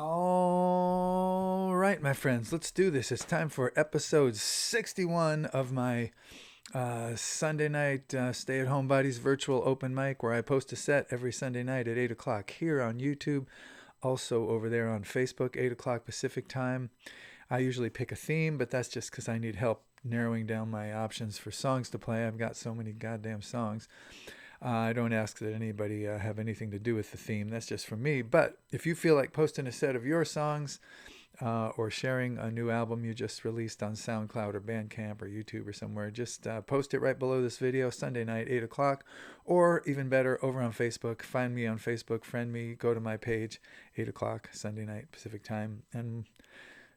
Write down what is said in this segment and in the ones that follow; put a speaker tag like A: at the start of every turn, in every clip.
A: All right, my friends, let's do this. It's time for episode 61 of my Sunday night Stay-At-Homebodies virtual open mic, where I post a set every Sunday night at 8 o'clock here on YouTube. Also over there on Facebook, 8 o'clock Pacific time. I usually pick a theme, but that's just because I need help narrowing down my options for songs to play. I've got so many goddamn songs. I don't ask that anybody have anything to do with the theme. That's just for me. But if you feel like posting a set of your songs or sharing a new album you just released on SoundCloud or Bandcamp or YouTube or somewhere, just post it right below this video, Sunday night, 8 o'clock. Or even better, over on Facebook. Find me on Facebook, friend me, go to my page, 8 o'clock, Sunday night, Pacific time, and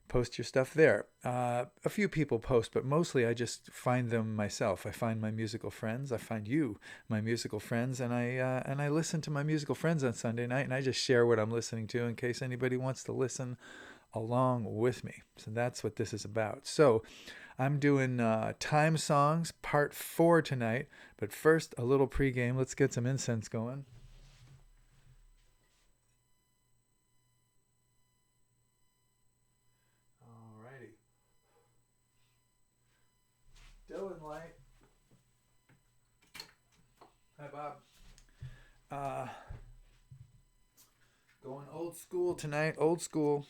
A: post your stuff there. A few people post, but mostly I just find them myself. I find my musical friends. I find you, my musical friends, and I listen to my musical friends on Sunday night, and I just share what I'm listening to in case anybody wants to listen along with me. So that's what this is about. So I'm doing Time Songs Part 4 tonight, but first a little pregame. Let's get some incense going. Dylan Light. Hi, Bob. Going old school tonight. Old school.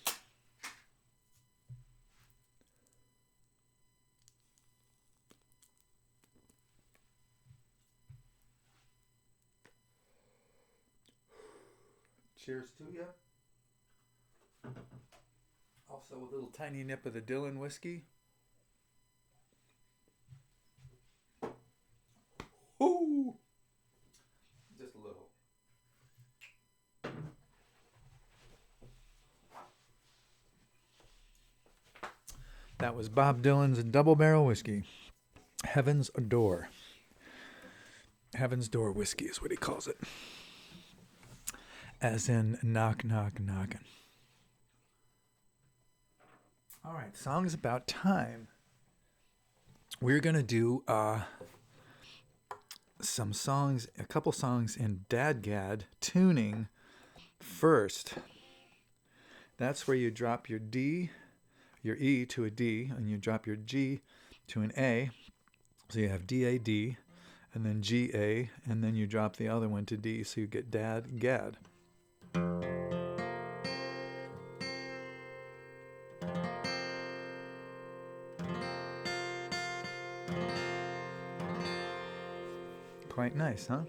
A: Cheers to you. Also a little tiny nip of the Dylan whiskey. Ooh. Just a little. That was Bob Dylan's Double Barrel Whiskey. Heaven's Door. Heaven's Door Whiskey is what he calls it. As in knock, knock, knocking. All right, songs about time. We're going to do some songs, a couple songs in Dadgad tuning first. That's where you drop your D, your E to a D, and you drop your G to an A. So you have D-A-D, and then G-A, and then you drop the other one to D, so you get Dadgad. Quite nice, huh?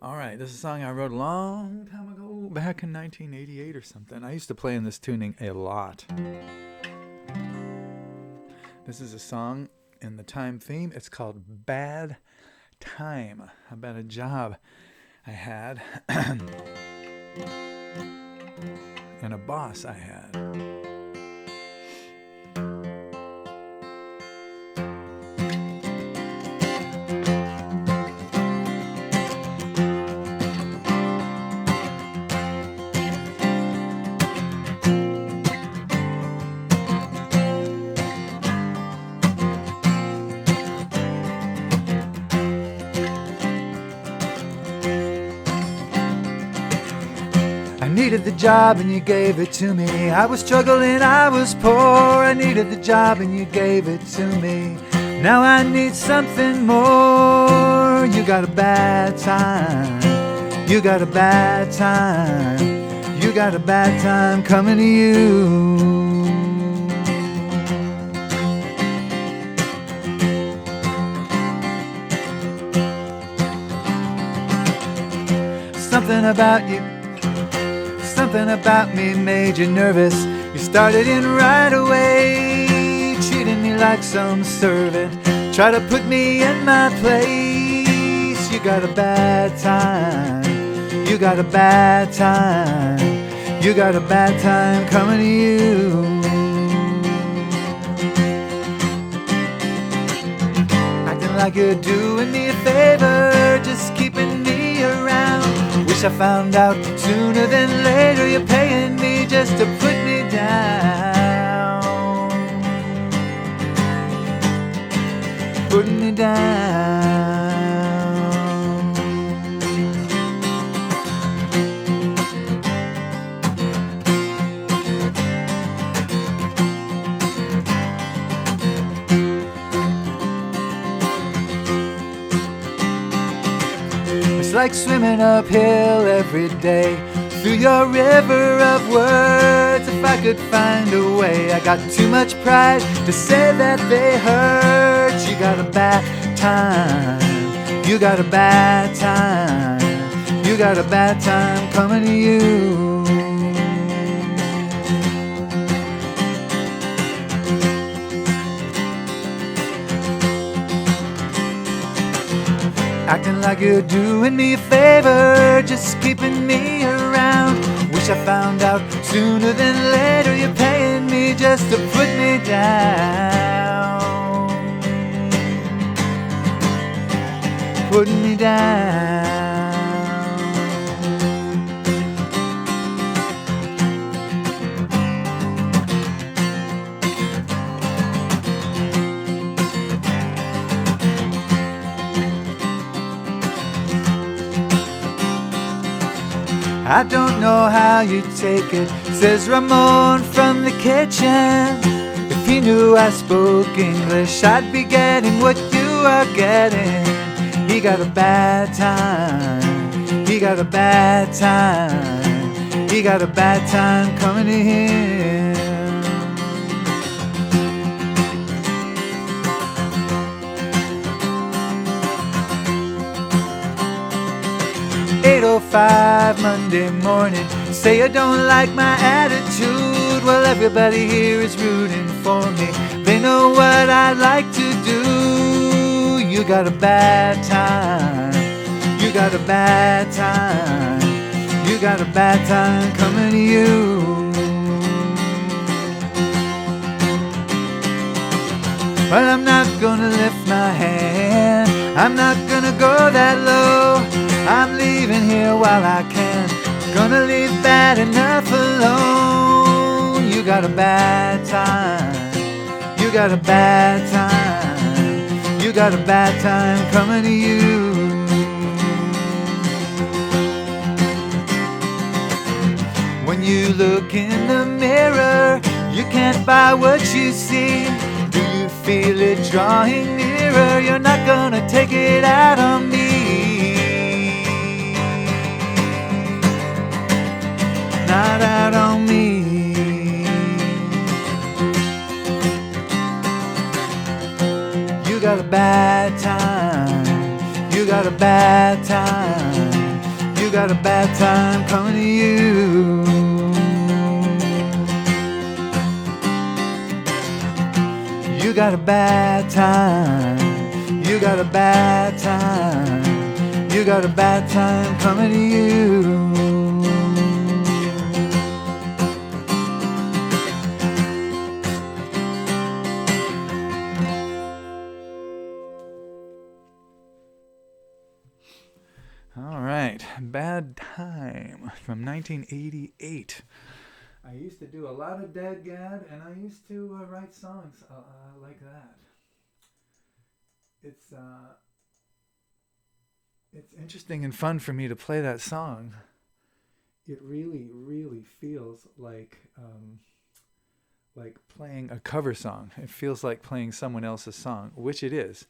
A: All right, this is a song I wrote a long time ago, back in 1988 or something. I used to play in this tuning a lot. This is a song in the time theme. It's called Bad Time, about a job I had and a boss I had. Needed the job and you gave it to me. I was struggling, I was poor. I needed the job and you gave it to me. Now I need something more. You got a bad time. You got a bad time. You got a bad time coming to you. Something about you, something about me made you nervous. You started in right away, treating me like some servant. Try to put me in my place. You got a bad time. You got a bad time. You got a bad time coming to you. Acting like you're doing me a favor, just keeping me around. Wish I found out sooner than later you're paying me just to put me down. Putting me down. like swimming uphill every day through your river of words. If I could find a way, I got too much pride to say that they hurt. You got a bad time, you got a bad time, you got a bad time coming to you. Acting like you're doing me a favor, just keeping me around. Wish I found out sooner than later you're paying me just to put me down. Putting me down. I don't know how you take it, says Ramon from the kitchen. If he knew I spoke English, I'd be getting what you are getting. He got a bad time, he got a bad time, he got a bad time coming to him. .05 Monday morning, say you don't like my attitude. Well, everybody here is rooting for me, they know what I like to do. You got a bad time, you got a bad time, you got a bad time coming to you. But I'm not gonna lift my hand, I'm not gonna go that low. I'm leaving here while I can, gonna leave bad enough alone. You got a bad time, you got a bad time, you got a bad time coming to you. When you look in the mirror, you can't buy what you see. Do you feel it drawing nearer? You're not gonna take it out on me. Not out on me. You got a bad time, you got a bad time, you got a bad time coming to you. You got a bad time, you got a bad time, you got a bad time coming to you. All right, Bad Time from 1988. I used to do a lot of dadgad, and I used to write songs like that. It's interesting and fun for me to play that song. It really, really feels like playing a cover song. It feels like playing someone else's song, which it is.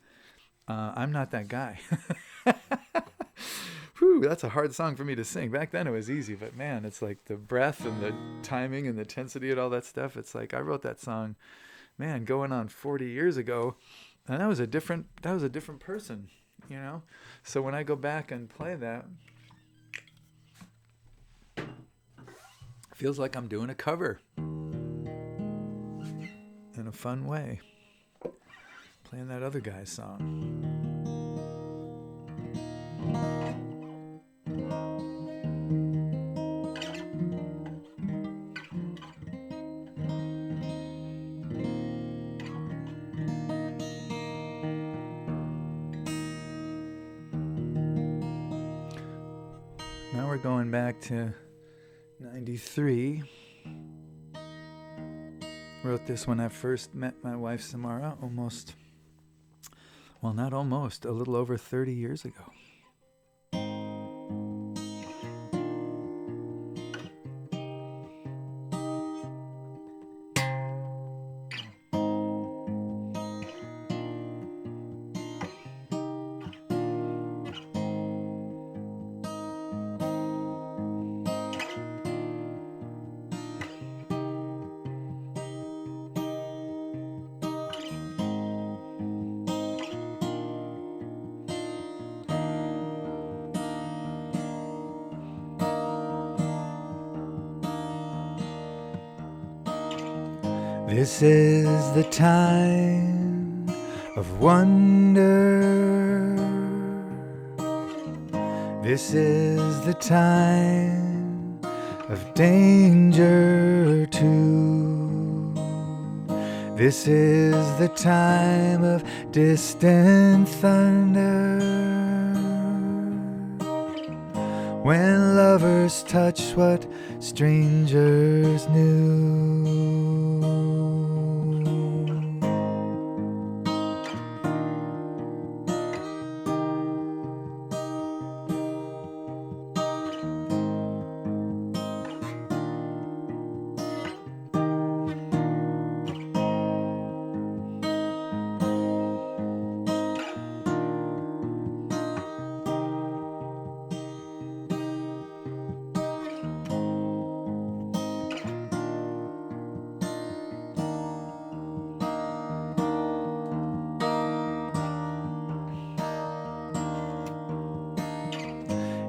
A: I'm not that guy. Whew, that's a hard song for me to sing. Back then it was easy, but man, it's like the breath and the timing and the intensity and all that stuff. It's like I wrote that song, man, going on 40 years ago, and that was a different person, you know? So when I go back and play that, it feels like I'm doing a cover in a fun way. Playing that other guy's song. Now we're going back to 93. Wrote this when I first met my wife Samara, a little over 30 years ago. This is the time of wonder. This is the time of danger too. This is the time of distant thunder, when lovers touch what strangers knew.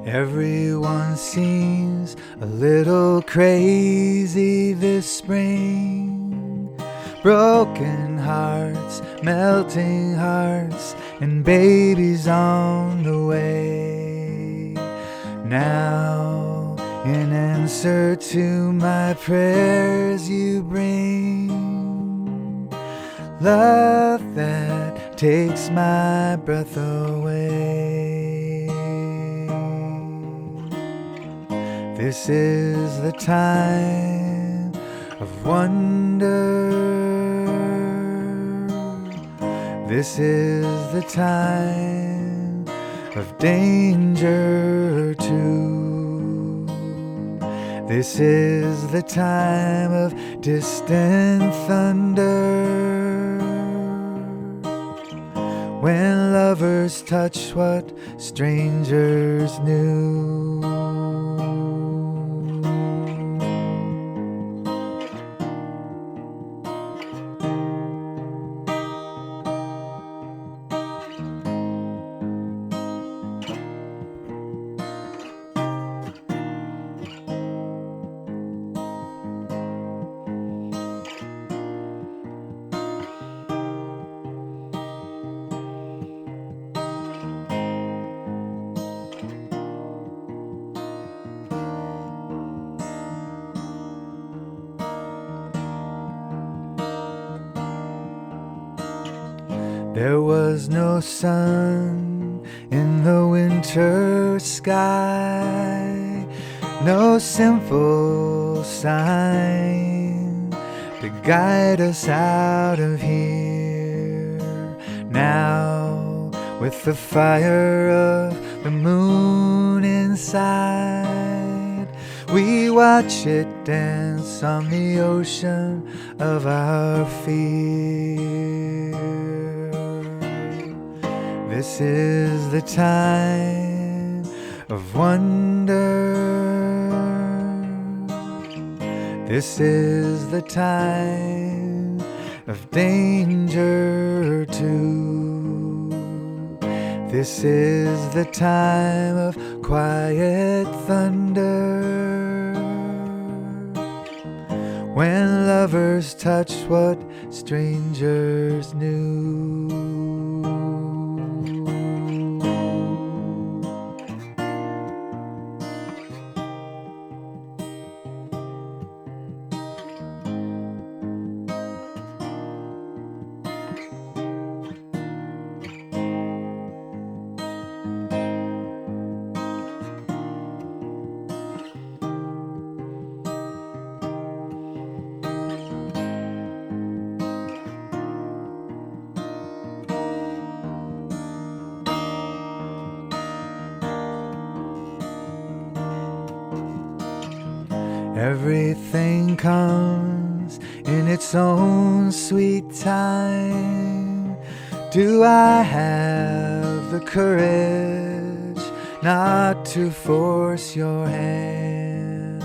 A: Everyone seems a little crazy this spring. Broken hearts, melting hearts, and babies on the way. Now, in answer to my prayers, you bring love that takes my breath away. This is the time of wonder. This is the time of danger too. This is the time of distant thunder, when lovers touch what strangers knew. There was no sun in the winter sky, no simple sign to guide us out of here. Now, with the fire of the moon inside, we watch it dance on the ocean of our fear. This is the time of wonder. This is the time of danger too. This is the time of quiet thunder, when lovers touch what strangers knew. Everything comes in its own sweet time. Do I have the courage not to force your hand?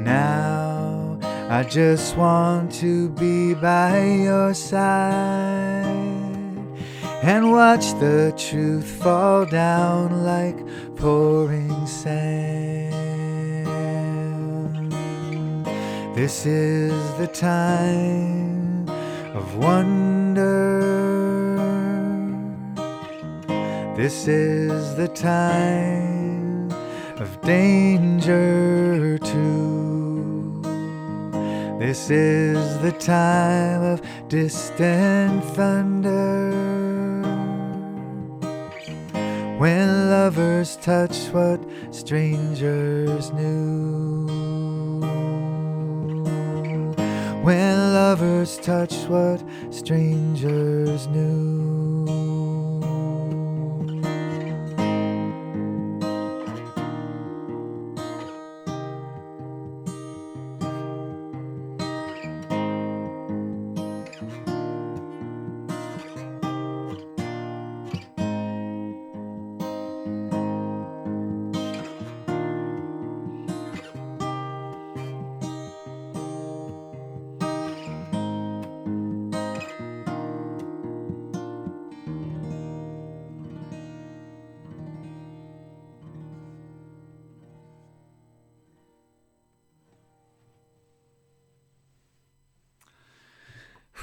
A: Now I just want to be by your side and watch the truth fall down like pouring sand. This is the time of wonder. This is the time of danger too. This is the time of distant thunder, when lovers touch what strangers knew. When lovers touch what strangers knew.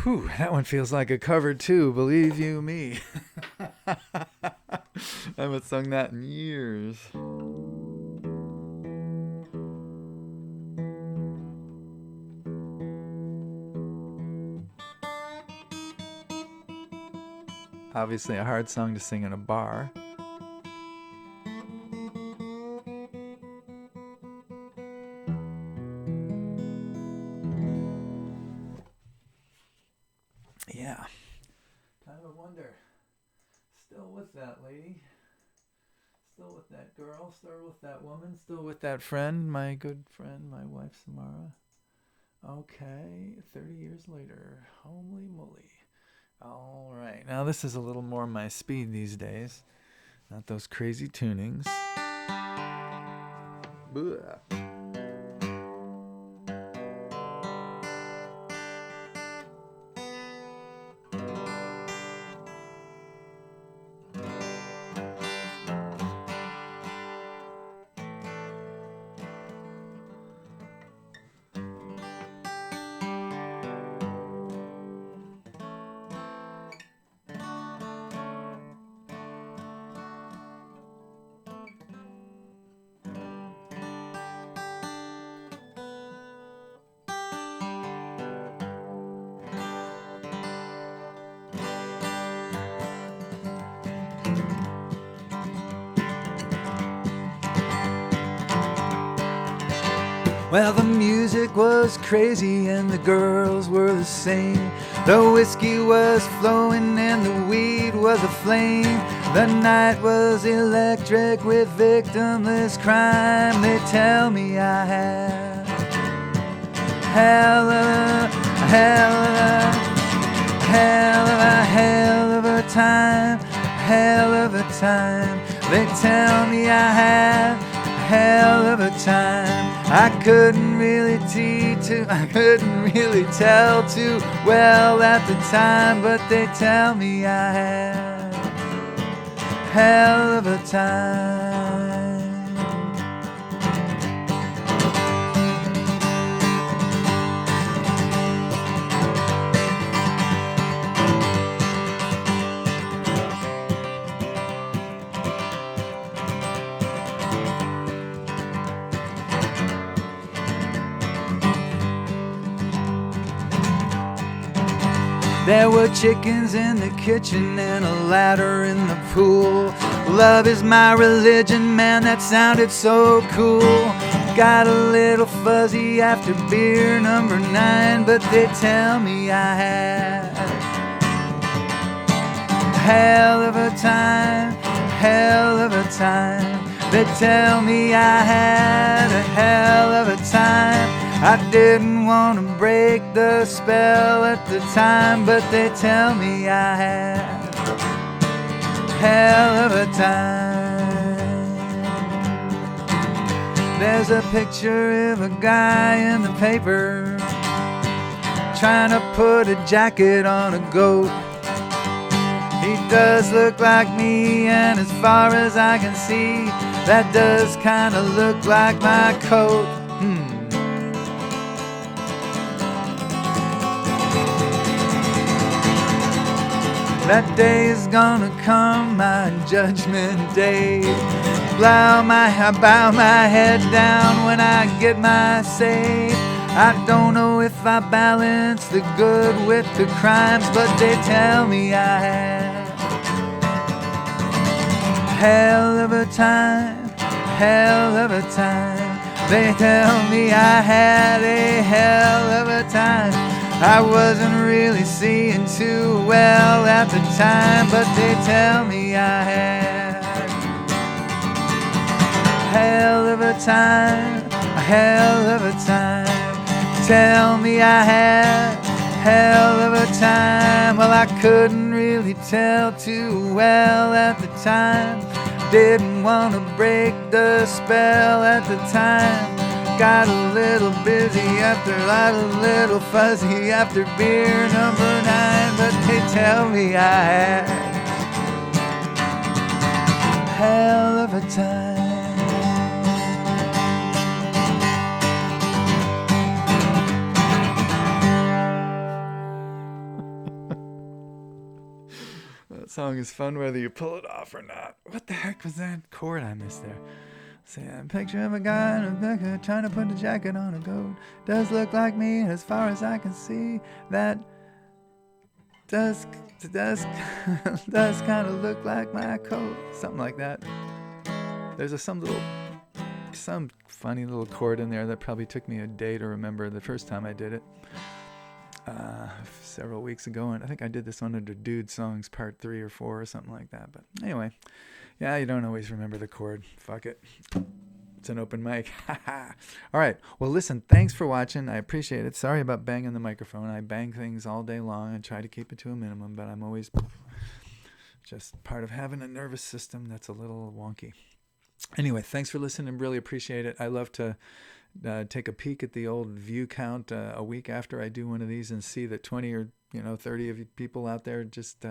A: Whew, that one feels like a cover too, believe you me. I haven't sung that in years. Obviously a hard song to sing in a bar. Yeah. Kind of wonder. Still with that lady. Still with that girl. Still with that woman. Still with that friend. My good friend. My wife, Samara. Okay. 30 years later. Holy moly. All right. Now this is a little more my speed these days. Not those crazy tunings. Blah. Well, the music was crazy and the girls were the same. The whiskey was flowing and the weed was aflame. The night was electric with victimless crime. They tell me I had hell of a time. They tell me I had hell of a time. I couldn't really tell too well at the time, but they tell me I had hell of a time. There were chickens in the kitchen and a ladder in the pool. Love is my religion, man, that sounded so cool. Got a little fuzzy after beer number 9, but they tell me I had hell of a time. They tell me I had a hell of a time. I didn't want to break the spell at the time, but they tell me I had hell of a time. There's a picture of a guy in the paper trying to put a jacket on a goat. He does look like me, and as far as I can see, that does kind of look like my coat. That day is gonna come, my judgment day. I bow my head down when I get my say. I don't know if I balance the good with the crimes, but they tell me I had hell of a time, hell of a time. They tell me I had a hell of a time. I wasn't really seeing too well at the time, but they tell me I had hell of a time, a hell of a time. Tell me I had hell of a time. Well, I couldn't really tell too well at the time. Didn't want to break the spell at the time. Got a little busy after, got a little fuzzy after beer number 9. But they tell me I had hell of a time. That song is fun whether you pull it off or not. What the heck was that chord I missed there? See, I'm picture of a guy in a bucket trying to put a jacket on a goat. Does look like me as far as I can see. That does kind of look like my coat. Something like that. There's some funny little chord in there that probably took me a day to remember the first time I did it. Several weeks ago, and I think I did this one under Dude Songs Part 3 or 4 or something like that. But anyway, yeah, you don't always remember the chord. Fuck it. It's an open mic. All right. Well, listen, thanks for watching. I appreciate it. Sorry about banging the microphone. I bang things all day long and try to keep it to a minimum, but I'm always just part of having a nervous system that's a little wonky. Anyway, thanks for listening. Really appreciate it. I love to take a peek at the old view count a week after I do one of these and see that 20 or 30 of you people out there just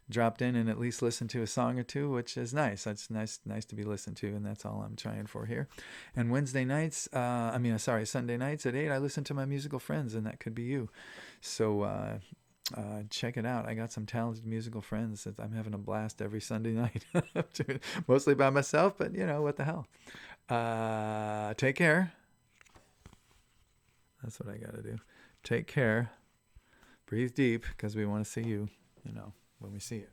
A: dropped in and at least listened to a song or two, which is nice. That's nice to be listened to, and that's all I'm trying for here. And Sunday nights at 8, I listen to my musical friends, and that could be you. So check it out. I got some talented musical friends that I'm having a blast every Sunday night, mostly by myself, but what the hell. Take care. That's what I got to do. Take care. Breathe deep, because we want to see you, when we see you.